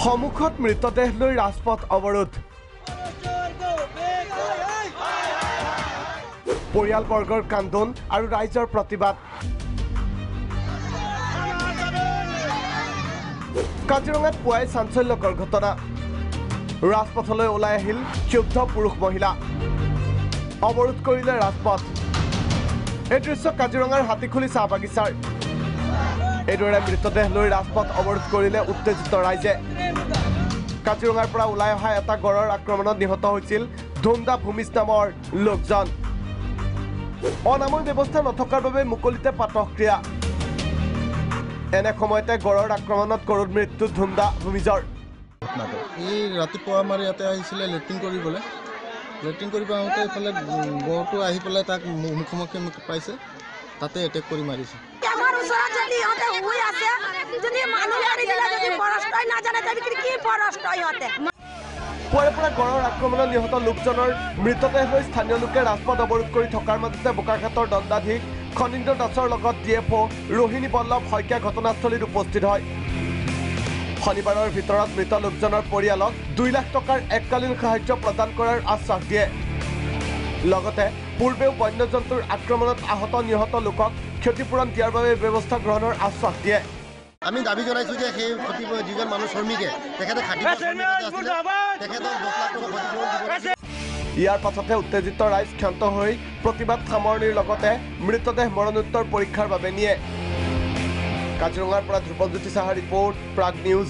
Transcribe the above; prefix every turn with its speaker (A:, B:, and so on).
A: সন্মুখত মৃতদেহ লৈ ৰাজপথ অৱৰোধ পৰিয়ালবৰ্গৰ কান্দোন আৰু ৰাইজৰ প্ৰতিবাদ কাজিৰঙাত পুৱাই চাঞ্চল্যকৰ ঘটনা ৰাজপথলৈ ওলাই আহিল ক্ষুব্ধ পুৰুষ মহিলা অৱৰোধ কৰিলে ৰাজপথ এই দৃশ্য কাজিৰঙাৰ হাতীখুলি চাহ বাগিচাৰ এইদৰে মৃতদেহ লৈ ৰাজপথ অৱৰোধ কৰিলে উত্তেজিত ৰাইজে কাজিৰঙাৰ পৰা ওলাই অহা এটা গড়ৰ আক্ৰমণত নিহত হৈছিল ধুমদা ভূমিজ নামৰ লোকজন অনাময় ব্যৱস্থা নথকাৰ বাবে মুকলিতে পাতক্ৰিয়া এনে সময়তে গড়ৰ আক্ৰমণত গৰুৰ মৃত্যু ধুমদা ভূমিজৰ
B: এই ৰাতিপুৱা আমাৰ ইয়াতে আহিছিলে লেট্ৰিন কৰিবলৈ লেট্ৰিন কৰিব আহোঁতে এইফালে গড়টো আহি পেলাই তাক মুখোমুখি পাইছে তাতে এটেক কৰি মাৰিছে
C: আমাৰ ওচৰত যদি ইহঁতে শুই আছে যদি মানুহ মাৰি দিলে যদি পৰষ্টই নাজানে তেন্তে কি পৰষ্টই হতে
A: পুৱাৰে পৰা গড়ৰ আক্ৰমণত নিহত লোকজনৰ মৃতদেহ লৈ স্থানীয় লোকে ৰাজপথ অৱৰোধ কৰি থকাৰ মাজতে বোকাখাতৰ দণ্ডাধীশ খনীন্দ্ৰ দাসৰ লগত ডিএফঅ ৰোহিণী বল্লভ শইকীয়া ঘটনাস্থলীত উপস্থিত হয় শনিবাৰৰ ভিতৰত মৃত লোকজনৰ পৰিয়ালক 2 লাখ টকাৰ এককালীন সাহায্য প্ৰদান কৰাৰ আশ্বাস দিয়ে লগতে পূৰ্বেও বন্যজন্তুৰ আক্ৰমণত আহত নিহত লোকক ক্ষতিপূৰণ দিয়াৰ বাবে ব্যৱস্থা গ্ৰহণৰ আশ্বাস দিয়ে
B: আমি দাবী জনাইছোঁ যে সেই যিজন মানুহ শ্ৰমিকে তেখেতে
A: ইয়াৰ পাছতে উত্তেজিত ৰাইজ ক্ষান্ত হৈ প্ৰতিবাদ সামৰণিৰ লগতে মৃতদেহ মৰণোত্তৰ পৰীক্ষাৰ বাবে নিয়ে কাজিৰঙাৰ পৰা ধ্ৰুৱজ্যোতি চাহাৰ ৰিপৰ্ট প্ৰাগ নিউজ